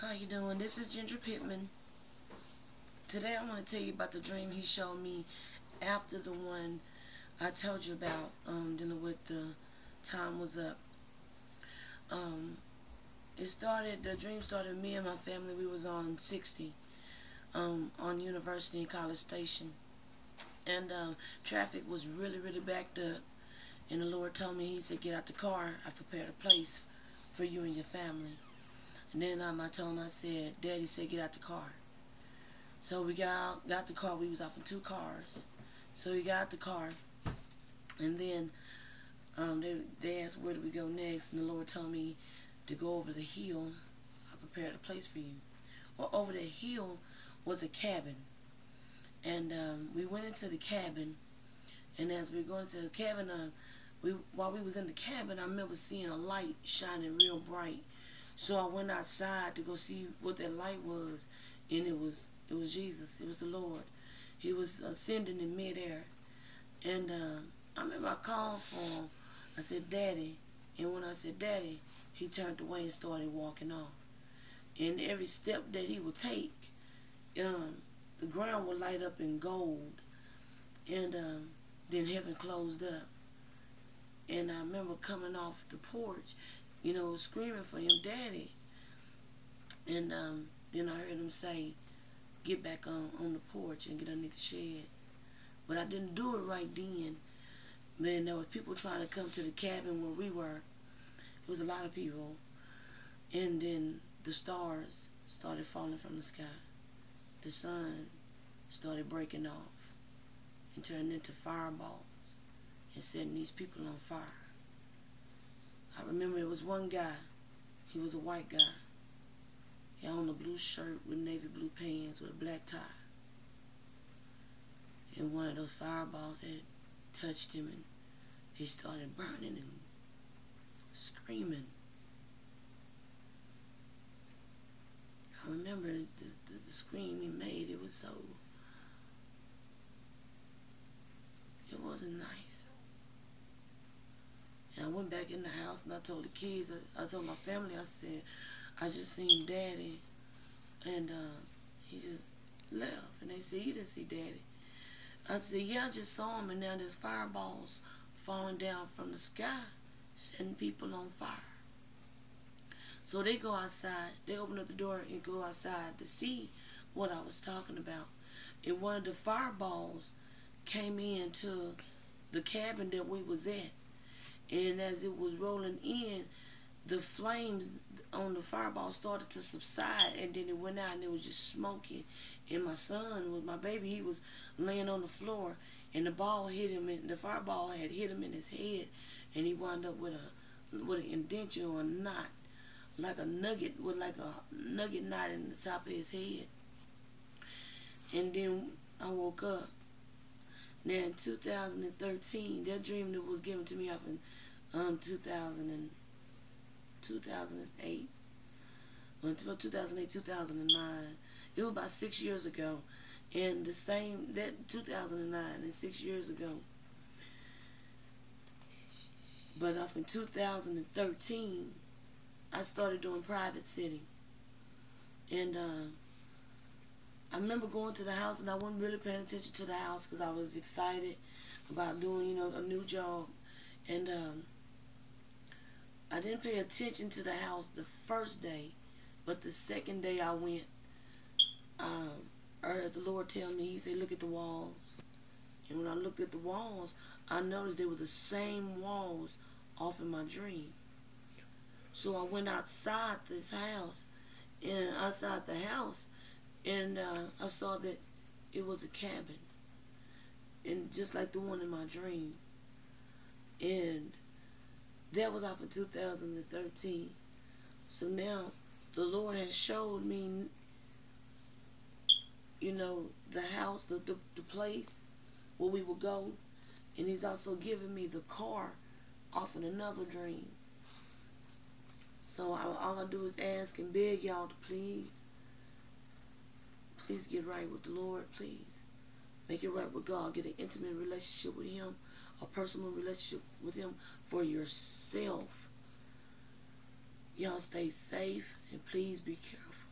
How you doing? This is Ginger Pittman. Today I want to tell you about the dream he showed me after the one I told you about, dealing with the time was up. Um, the dream started, me and my family, we was on 60, on University and College Station. And traffic was really, really backed up. And the Lord told me, he said, get out the car. I've prepared a place for you and your family. And then I told him, I said, Daddy said, get out the car. So we got the car. We was off in 2 cars. So we got the car. And then they asked, where do we go next? And the Lord told me to go over the hill. I prepared a place for you. Well, over the hill was a cabin. And we went into the cabin. And as we were going into the cabin, while we was in the cabin, I remember seeing a light shining real bright. So I went outside to go see what that light was, and it was Jesus. It was the Lord. He was ascending in midair. And I remember I called for him. I said, Daddy. And when I said, Daddy, he turned away and started walking off. And every step that he would take, the ground would light up in gold. And then heaven closed up. And I remember coming off the porch, screaming for him, Daddy. And then I heard him say, get back on the porch and get underneath the shed. But I didn't do it right then. Man, there were people trying to come to the cabin where we were. It was a lot of people. And then the stars started falling from the sky. The sun started breaking off and turned into fireballs and setting these people on fire. I remember it was one guy. He was a white guy. He owned a blue shirt with navy blue pants with a black tie. And one of those fireballs had touched him, and he started burning and screaming. I remember the scream he made. It wasn't nice. And I went back in the house and I told the kids, I told my family, I said, I just seen Daddy. And he just left. And they said, you didn't see Daddy. I said, yeah, I just saw him, and now there's fireballs falling down from the sky, setting people on fire. So they go outside. They open up the door and go outside to see what I was talking about. And one of the fireballs came into the cabin that we was at. And as it was rolling in, the flames on the fireball started to subside, and then it went out and it was just smoking. And my son, with my baby, he was laying on the floor, and the ball hit him, and the fireball had hit him in his head, and he wound up with an indention or a knot, like a nugget, with like a nugget knot in the top of his head. And then I woke up. Now in 2013, that dream that was given to me off in 2008, 2008, 2009. It was about 6 years ago. And that 2009 and 6 years ago. But off in 2013, I started doing private sitting. And I remember going to the house, and I wasn't really paying attention to the house because I was excited about doing, a new job. And I didn't pay attention to the house the first day, but the second day I went, I heard the Lord tell me, he said, look at the walls. And when I looked at the walls, I noticed they were the same walls off in my dream. So I went outside this house, and outside the house, and I saw that it was a cabin, and just like the one in my dream. And that was off in 2013. So now the Lord has showed me, the house, the place where we will go, and he's also given me the car off in another dream. So all I do is ask and beg y'all to please get right with the Lord, please. Make it right with God. Get an intimate relationship with him, a personal relationship with him for yourself. Y'all stay safe and please be careful.